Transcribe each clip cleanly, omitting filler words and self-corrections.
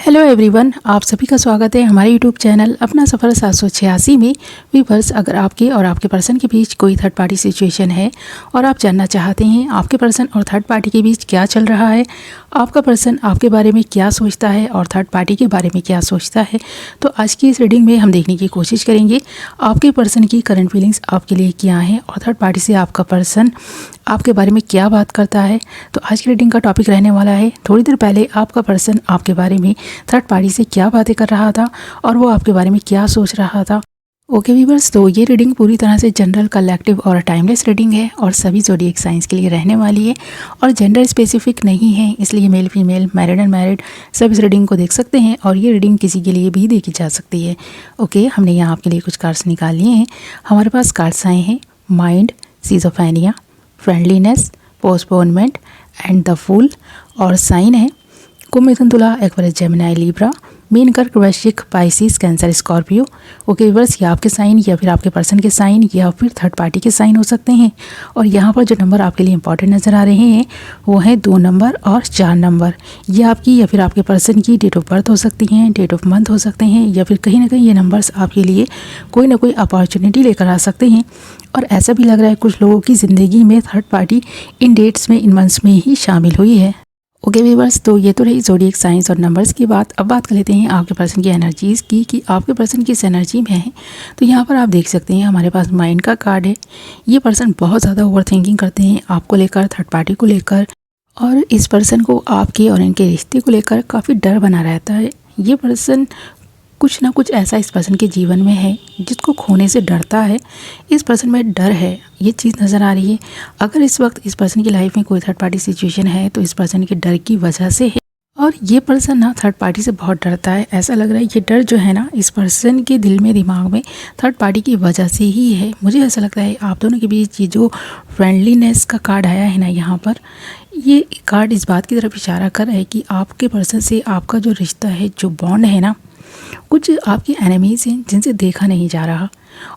Hello everyone, आप सभी का स्वागत है हमारे यूट्यूब चैनल अपना सफ़र 786 में। व्यूअर्स, अगर आपके और आपके पर्सन के बीच कोई थर्ड पार्टी सिचुएशन है और आप जानना चाहते हैं आपके पर्सन और थर्ड पार्टी के बीच क्या चल रहा है, आपका पर्सन आपके बारे में क्या सोचता है और थर्ड पार्टी के बारे में क्या सोचता है, तो आज की इस रीडिंग में हम देखने की कोशिश करेंगे आपके पर्सन की करंट फीलिंग्स आपके लिए क्या हैं और थर्ड पार्टी से आपका पर्सन आपके बारे में क्या बात करता है। तो आज की रीडिंग का टॉपिक रहने वाला है थोड़ी देर पहले आपका पर्सन आपके बारे में थर्ड पार्टी से क्या बातें कर रहा था और वो आपके बारे में क्या सोच रहा था। ओके व्यूअर्स, तो ये रीडिंग पूरी तरह से जनरल, कलेक्टिव और टाइमलेस रीडिंग है और सभी ज़ोडिएक साइंस के लिए रहने वाली है और जेंडर स्पेसिफिक नहीं है, इसलिए male female, married and married सब इस रीडिंग को देख सकते हैं और ये रीडिंग किसी के लिए भी देखी जा सकती है। ओके, हमने यहाँ आपके लिए कुछ कार्ड्स निकाल लिए हैं। हमारे पास कार्ड्स आए हैं mind, schizophrenia, friendliness, postponement and the fool और साइन है कुंभ, मिथुन, तुला, एक्वेरियस, जेमिनी, लिब्रा, मीन, कर्क, वृश्चिक, Pisces, cancer, Scorpio. Okay viewers, ये आपके साइन या फिर आपके पर्सन के साइन या फिर थर्ड पार्टी के साइन हो सकते हैं। और यहाँ पर जो नंबर आपके लिए इंपॉर्टेंट नज़र आ रहे हैं वो हैं 2 नंबर और 4 नंबर। ये आपकी या फिर आपके पर्सन की डेट ऑफ बर्थ हो सकती हैं, डेट ऑफ मंथ हो सकते हैं या फिर कहीं ना कहीं ये नंबर्स आपके लिए कोई ना कोई अपॉर्चुनिटी लेकर आ सकते हैं। और ऐसा भी लग रहा है कुछ लोगों की ज़िंदगी में थर्ड पार्टी इन डेट्स में, इन मंथ्स में ही शामिल हुई है। ओके व्यूअर्स, तो ये तो रही ज़ोडिएक साइंस और नंबर्स की बात। अब बात कर लेते हैं आपके पर्सन की एनर्जीज़ की कि आपके पर्सन किस एनर्जी में है। तो यहाँ पर आप देख सकते हैं हमारे पास माइंड का कार्ड है। ये पर्सन बहुत ज़्यादा ओवर थिंकिंग करते हैं आपको लेकर, थर्ड पार्टी को लेकर, और इस पर्सन को आपके और इनके रिश्ते को लेकर काफ़ी डर बना रहता है। ये पर्सन कुछ ना कुछ ऐसा इस पर्सन के जीवन में है जिसको खोने से डरता है। इस पर्सन में डर है, ये चीज़ नज़र आ रही है। अगर इस वक्त इस पर्सन की लाइफ में कोई थर्ड पार्टी सिचुएशन है तो इस पर्सन के डर की वजह से है और ये पर्सन ना थर्ड पार्टी से बहुत डरता है। ऐसा लग रहा है ये डर जो है ना इस पर्सन के दिल में, दिमाग में थर्ड पार्टी की वजह से ही है। मुझे ऐसा लगता है आप दोनों के बीच ये जो फ्रेंडलीनेस का कार्ड आया है ना, यहाँ पर ये कार्ड इस बात की तरफ इशारा कर रहा है कि आपके पर्सन से आपका जो रिश्ता है, जो बॉन्ड है ना, कुछ आपके एनिमीज़ हैं जिनसे देखा नहीं जा रहा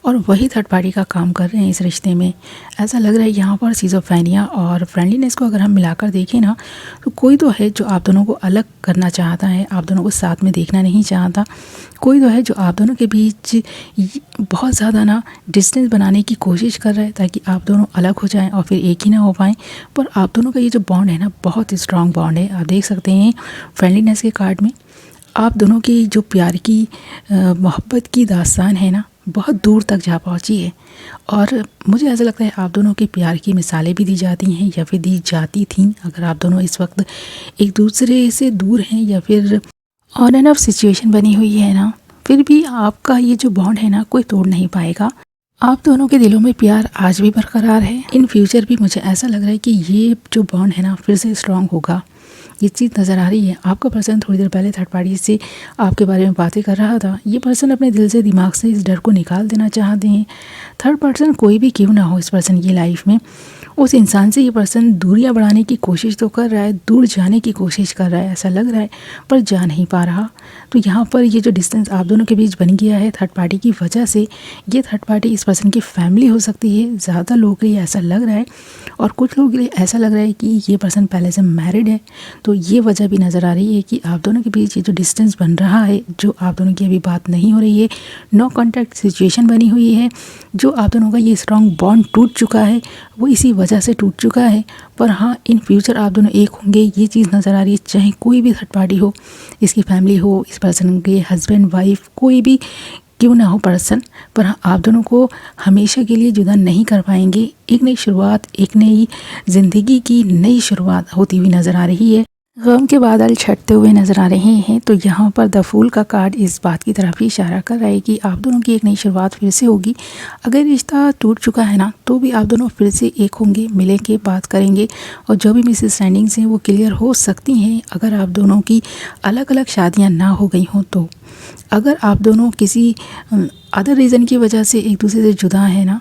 और वही थर्ड पार्टी का काम कर रहे हैं इस रिश्ते में। ऐसा लग रहा है यहाँ पर सिज़ोफ्रेनिया और फ्रेंडलीनेस को अगर हम मिलाकर देखें ना, तो कोई तो है जो आप दोनों को अलग करना चाहता है, आप दोनों को साथ में देखना नहीं चाहता। कोई तो है जो आप दोनों के बीच बहुत ज़्यादा ना डिस्टेंस बनाने की कोशिश कर रहा है ताकि आप दोनों अलग हो जाएं और फिर एक ही ना हो पाएँ। पर आप दोनों का ये जो बॉन्ड है ना, बहुत स्ट्रॉन्ग बॉन्ड है। आप देख सकते हैं फ्रेंडलीनेस के कार्ड में आप दोनों की जो प्यार की, मोहब्बत की दास्तान है ना, बहुत दूर तक जा पहुंची है। और मुझे ऐसा लगता है आप दोनों के प्यार की मिसालें भी दी जाती हैं या फिर दी जाती थीं। अगर आप दोनों इस वक्त एक दूसरे से दूर हैं या फिर ऑन एंड ऑफ सिचुएशन बनी हुई है ना, फिर भी आपका ये जो बॉन्ड है ना कोई तोड़ नहीं पाएगा। आप दोनों के दिलों में प्यार आज भी बरकरार है। इन फ्यूचर भी मुझे ऐसा लग रहा है कि ये जो बॉन्ड है ना फिर से स्ट्रॉन्ग होगा। ये चीज़ नज़र आ रही है। आपका पर्सन थोड़ी देर पहले थर्ड पार्टी से आपके बारे में बातें कर रहा था। ये पर्सन अपने दिल से, दिमाग से इस डर को निकाल देना चाहते हैं। थर्ड पर्सन कोई भी क्यों ना हो इस पर्सन की लाइफ में, उस इंसान से ये पर्सन दूरियां बढ़ाने की कोशिश तो कर रहा है, दूर जाने की कोशिश कर रहा है, ऐसा लग रहा है, पर जा नहीं पा रहा। तो यहाँ पर ये जो डिस्टेंस आप दोनों के बीच बन गया है थर्ड पार्टी की वजह से, ये थर्ड पार्टी इस पर्सन की फैमिली हो सकती है। ज़्यादा लोगों के लिए ऐसा लग रहा है और कुछ लोगों के लिए ऐसा लग रहा है कि ये पर्सन पहले से मैरिड है। तो ये वजह भी नज़र आ रही है कि आप दोनों के बीच ये जो डिस्टेंस बन रहा है, जो आप दोनों की अभी बात नहीं हो रही है, नो कॉन्टैक्ट सिचुएशन बनी हुई है, जो आप दोनों का ये स्ट्रॉन्ग बॉन्ड टूट चुका है, वो इसी वजह से टूट चुका है। पर हाँ, इन फ्यूचर आप दोनों एक होंगे, ये चीज़ नज़र आ रही है। चाहे कोई भी थर्ड पार्टी हो, इसकी फैमिली हो, इस पर्सन के हस्बैंड, वाइफ, कोई भी क्यों ना हो पर्सन, पर हाँ, आप दोनों को हमेशा के लिए जुदा नहीं कर पाएंगे। एक नई शुरुआत, एक नई ज़िंदगी की नई शुरुआत होती हुई नज़र आ रही है। गम के बादल छटते हुए नज़र आ रहे हैं। तो यहाँ पर द फूल का कार्ड इस बात की तरफ ही इशारा कर रहा है कि आप दोनों की एक नई शुरुआत फिर से होगी। अगर रिश्ता टूट चुका है ना, तो भी आप दोनों फिर से एक होंगे, मिलेंगे, बात करेंगे और जो भी मिसअंडरस्टैंडिंग्स हैं वो क्लियर हो सकती हैं। अगर आप दोनों की अलग अलग शादियाँ ना हो गई हों तो, अगर आप दोनों किसी अदर रीज़न की वजह से एक दूसरे से जुदा है ना,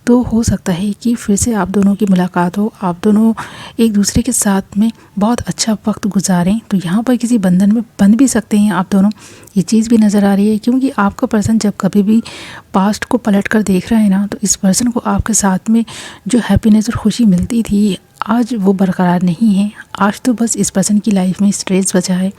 तो हो सकता है कि फिर से आप दोनों की मुलाकात हो, आप दोनों एक दूसरे के साथ में बहुत अच्छा वक्त गुजारें। तो यहाँ पर किसी बंधन में बंध भी सकते हैं आप दोनों, ये चीज़ भी नज़र आ रही है। क्योंकि आपका पर्सन जब कभी भी पास्ट को पलट कर देख रहा है ना, तो इस पर्सन को आपके साथ में जो हैप्पीनेस और खुशी मिलती थी, आज वो बरकरार नहीं है। आज तो बस इस पर्सन की लाइफ में स्ट्रेस बचा है।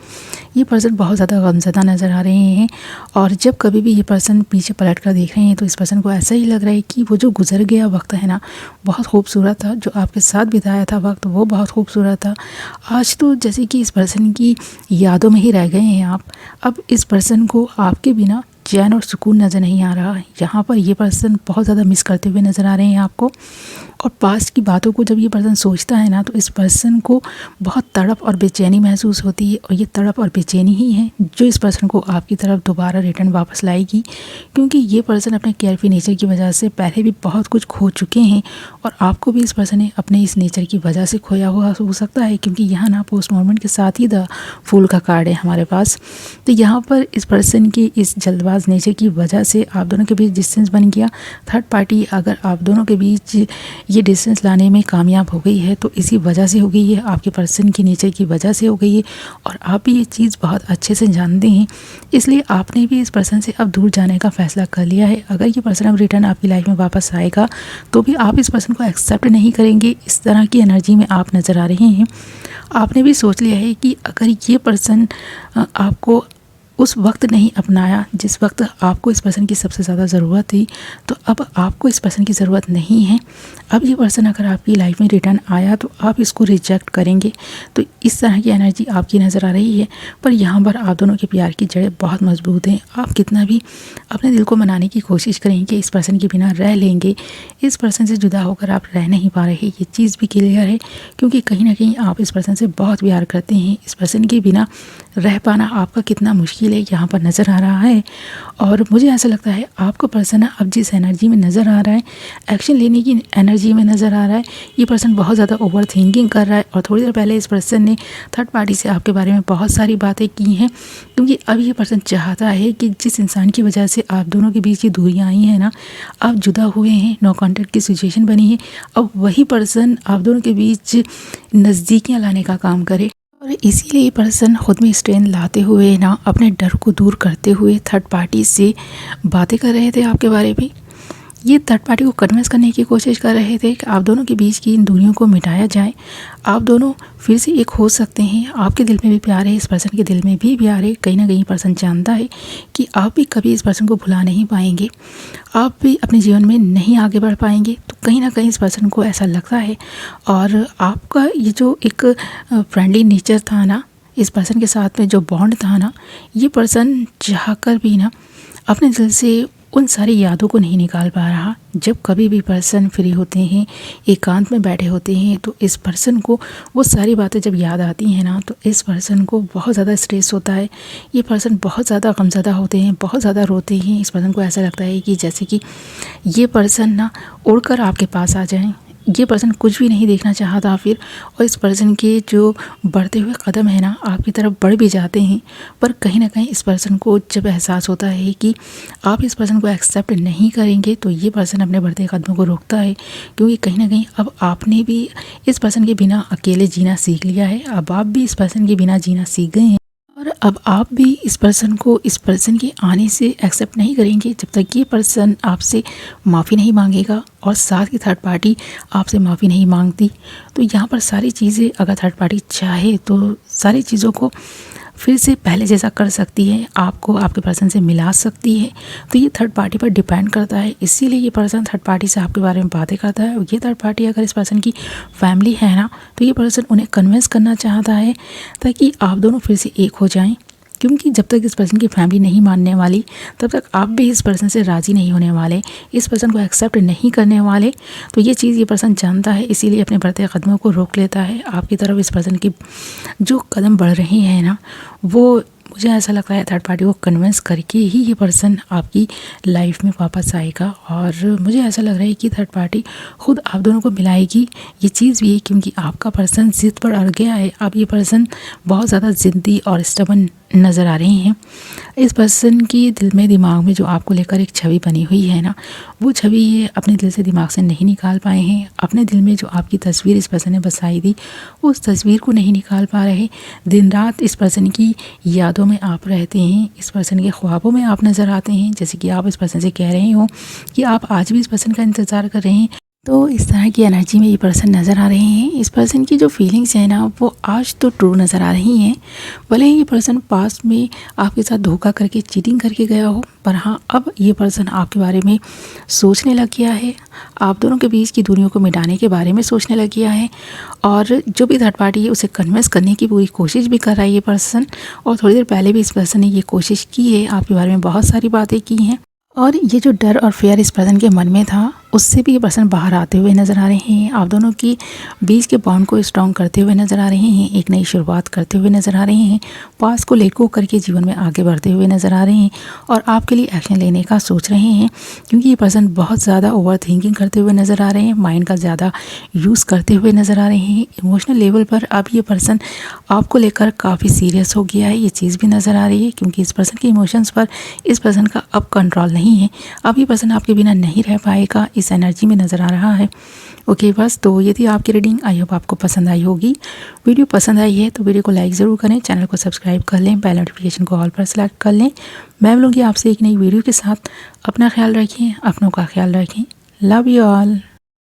ये पर्सन बहुत ज़्यादा गमज़दा नज़र आ रहे हैं और जब कभी भी ये पर्सन पीछे पलट कर देख रहे हैं तो इस पर्सन को ऐसा ही लग रहा है कि वो जो गुजर गया वक्त है ना, बहुत खूबसूरत था। जो आपके साथ बिताया था वक्त वो बहुत खूबसूरत था। आज तो जैसे कि इस पर्सन की यादों में ही रह गए हैं आप। अब इस पर्सन को आपके बिना चैन और सुकून नज़र नहीं आ रहा है। यहाँ पर ये पर्सन बहुत ज़्यादा मिस करते हुए नज़र आ रहे हैं आपको। और पास्ट की बातों को जब ये पर्सन सोचता है ना तो इस पर्सन को बहुत तड़प और बेचैनी महसूस होती है। और ये तड़प और बेचैनी ही है जो इस पर्सन को आपकी तरफ दोबारा रिटर्न वापस लाएगी, क्योंकि ये पर्सन अपने केयरफ्री नेचर की वजह से पहले भी बहुत कुछ खो चुके हैं और आपको भी इस पर्सन ने अपने इस नेचर की वजह से खोया हुआ हो सकता है। क्योंकि यहाँ ना पोस्ट मॉर्टम के साथ ही द फूल का कार्ड है हमारे पास। तो यहाँ पर इस पर्सन की इस जल्दबाज नेचर की वजह से आप दोनों के बीच डिस्टेंस बन गया। थर्ड पार्टी अगर आप दोनों के बीच ये डिस्टेंस लाने में कामयाब हो गई है तो इसी वजह से हो गई है, आपके पर्सन की नेचर की वजह से हो गई है। और आप भी ये चीज़ बहुत अच्छे से जानते हैं, इसलिए आपने भी इस पर्सन से अब दूर जाने का फ़ैसला कर लिया है। अगर ये पर्सन अब रिटर्न आपकी लाइफ में वापस आएगा तो भी आप इस पर्सन को एक्सेप्ट नहीं करेंगे। इस तरह की एनर्जी में आप नज़र आ रहे हैं। आपने भी सोच लिया है कि अगर ये पर्सन आपको उस वक्त नहीं अपनाया जिस वक्त आपको इस पर्सन की सबसे ज़्यादा ज़रूरत थी, तो अब आपको इस पर्सन की ज़रूरत नहीं है। अब ये पर्सन अगर आपकी लाइफ में रिटर्न आया तो आप इसको रिजेक्ट करेंगे। तो इस तरह की एनर्जी आपकी नज़र आ रही है। पर यहाँ पर आप दोनों के प्यार की जड़ें बहुत मजबूत हैं। आप कितना भी अपने दिल को मनाने की कोशिश करेंगे, इस पर्सन के बिना रह लेंगे। इस पर्सन से जुदा होकर आप रह नहीं पा रहे, ये चीज़ भी क्लियर है। क्योंकि कहीं ना कहीं आप इस पर्सन से बहुत प्यार करते हैं। इस पर्सन के बिना रह पाना आपका कितना मुश्किल है यहाँ पर नज़र आ रहा है। और मुझे ऐसा लगता है आपका पर्सन अब जिस एनर्जी में नज़र आ रहा है, एक्शन लेने की एनर्जी में नज़र आ रहा है। ये पर्सन बहुत ज़्यादा ओवर थिंकिंग कर रहा है। और थोड़ी देर पहले इस पर्सन ने थर्ड पार्टी से आपके बारे में बहुत सारी बातें की हैं, क्योंकि अब ये पर्सन चाहता है कि जिस इंसान की वजह से आप दोनों के बीच ये दूरियाँ आई हैं ना, आप जुदा हुए हैं, नो कॉन्टैक्ट की सिचुएशन बनी है, अब वही पर्सन आप दोनों के बीच नज़दीकियाँ लाने का काम करे। और इसीलिए ये पर्सन खुद में स्ट्रेंथ लाते हुए ना, अपने डर को दूर करते हुए थर्ड पार्टी से बातें कर रहे थे आपके बारे में। ये थर्ड पार्टी को कन्विंस करने की कोशिश कर रहे थे कि आप दोनों के बीच की इन दूरियों को मिटाया जाए, आप दोनों फिर से एक हो सकते हैं। आपके दिल में भी प्यार है, इस पर्सन के दिल में भी प्यार है। कहीं ना कहीं पर्सन जानता है कि आप भी कभी इस पर्सन को भुला नहीं पाएंगे, आप भी अपने जीवन में नहीं आगे बढ़ पाएंगे। तो कहीं ना कहीं इस पर्सन को ऐसा लगता है। और आपका ये जो एक फ्रेंडली नेचर था ना, इस पर्सन के साथ में जो बॉन्ड था ना, ये पर्सन चाहकर भी ना अपने दिल से उन सारी यादों को नहीं निकाल पा रहा। जब कभी भी पर्सन फ्री होते हैं, एकांत में बैठे होते हैं, तो इस पर्सन को वो सारी बातें जब याद आती हैं ना, तो इस पर्सन को बहुत ज़्यादा स्ट्रेस होता है। ये पर्सन बहुत ज़्यादा गमज़दा होते हैं, बहुत ज़्यादा रोते हैं। इस पर्सन को ऐसा लगता है कि जैसे कि ये पर्सन ना उड़कर आपके पास आ जाएं। ये पर्सन कुछ भी नहीं देखना चाहता फिर। और इस पर्सन के जो बढ़ते हुए कदम है ना, आपकी तरफ बढ़ भी जाते हैं, पर कहीं ना कहीं इस पर्सन को जब एहसास होता है कि आप इस पर्सन को एक्सेप्ट नहीं करेंगे, तो ये पर्सन अपने बढ़ते कदमों को रोकता है। क्योंकि कहीं ना कहीं अब आपने भी इस पर्सन के बिना अकेले जीना सीख लिया है। अब आप भी इस पर्सन के बिना जीना सीख गए हैं। और अब आप भी इस पर्सन को इस पर्सन के आने से एक्सेप्ट नहीं करेंगे जब तक ये पर्सन आपसे माफ़ी नहीं मांगेगा और साथ ही थर्ड पार्टी आपसे माफ़ी नहीं मांगती। तो यहाँ पर सारी चीज़ें अगर थर्ड पार्टी चाहे तो सारी चीज़ों को फिर से पहले जैसा कर सकती है, आपको आपके पर्सन से मिला सकती है। तो ये थर्ड पार्टी पर डिपेंड करता है। इसीलिए ये पर्सन थर्ड पार्टी से आपके बारे में बातें करता है। और ये थर्ड पार्टी अगर इस पर्सन की फैमिली है ना, तो ये पर्सन उन्हें कन्विंस करना चाहता है ताकि आप दोनों फिर से एक हो जाएं। क्योंकि जब तक इस पर्सन की फैमिली नहीं मानने वाली, तब तक आप भी इस पर्सन से राज़ी नहीं होने वाले, इस पर्सन को एक्सेप्ट नहीं करने वाले। तो ये चीज़ ये पर्सन जानता है, इसीलिए अपने बढ़ते कदमों को रोक लेता है। आपकी तरफ इस पर्सन की जो कदम बढ़ रहे हैं ना, वो मुझे ऐसा लगता है थर्ड पार्टी को कन्विंस करके ही ये पर्सन आपकी लाइफ में वापस आएगा। और मुझे ऐसा लग रहा है कि थर्ड पार्टी खुद आप दोनों को मिलाएगी। ये चीज़ भी है क्योंकि आपका पर्सन ज़िद पर अड़ गया है। अब ये पर्सन बहुत ज़्यादा ज़िद्दी और स्टबन नज़र आ रही हैं। इस पर्सन की दिल में दिमाग में जो आपको लेकर एक छवि बनी हुई है ना, वो छवि ये अपने दिल से दिमाग से नहीं निकाल पाए हैं। अपने दिल में जो आपकी तस्वीर इस पर्सन ने बसाई थी, उस तस्वीर को नहीं निकाल पा रहे। दिन रात इस पर्सन की यादों में आप रहते हैं, इस पर्सन के ख्वाबों में आप नज़र आते हैं। जैसे कि आप इस पर्सन से कह रहे हो कि आप आज भी इस पर्सन का इंतज़ार कर रहे हैं। तो इस तरह की एनर्जी में ये पर्सन नज़र आ रहे हैं। इस पर्सन की जो फीलिंग्स हैं ना, वो आज तो ट्रू नज़र आ रही हैं। भले ही ये पर्सन पास्ट में आपके साथ धोखा करके, चीटिंग करके गया हो, पर हाँ, अब ये पर्सन आपके बारे में सोचने लग गया है। आप दोनों के बीच की दूरियों को मिटाने के बारे में सोचने लग गया है, और जो भी थर्ड पार्टी है उसे कन्विंस करने की पूरी कोशिश भी कर रहा है ये पर्सन। और थोड़ी देर पहले भी इस पर्सन ने ये कोशिश की है, आपके बारे में बहुत सारी बातें की हैं। और ये जो डर और फेयर इस पर्सन के मन में था, उससे भी ये पर्सन बाहर आते हुए नज़र आ रहे हैं। आप दोनों की बीच के बॉन्ड को स्ट्रॉन्ग करते हुए नज़र आ रहे हैं, एक नई शुरुआत करते हुए नज़र आ रहे हैं, पास को लेट गो करके जीवन में आगे बढ़ते हुए नज़र आ रहे हैं, और आपके लिए एक्शन लेने का सोच रहे हैं। क्योंकि ये पर्सन बहुत ज़्यादा ओवर थिंकिंग करते हुए नज़र आ रहे हैं, माइंड का ज़्यादा यूज़ करते हुए नज़र आ रहे हैं। इमोशनल लेवल पर अब ये पर्सन आपको लेकर काफ़ी सीरियस हो गया है, ये चीज़ भी नज़र आ रही है। क्योंकि इस पर्सन के इमोशंस पर इस पर्सन का अब कंट्रोल नहीं है। अब ये पर्सन आपके बिना नहीं रह पाएगा, इस एनर्जी में नज़र आ रहा है। ओके बस, तो यदि आपकी रीडिंग आई होप आपको पसंद आई होगी। वीडियो पसंद आई है तो वीडियो को लाइक ज़रूर करें, चैनल को सब्सक्राइब कर लें, बेल नोटिफिकेशन को ऑल पर सेलेक्ट कर लें। मैं मिलूँगी आपसे एक नई वीडियो के साथ। अपना ख्याल रखें, अपनों का ख्याल रखें। Love you all.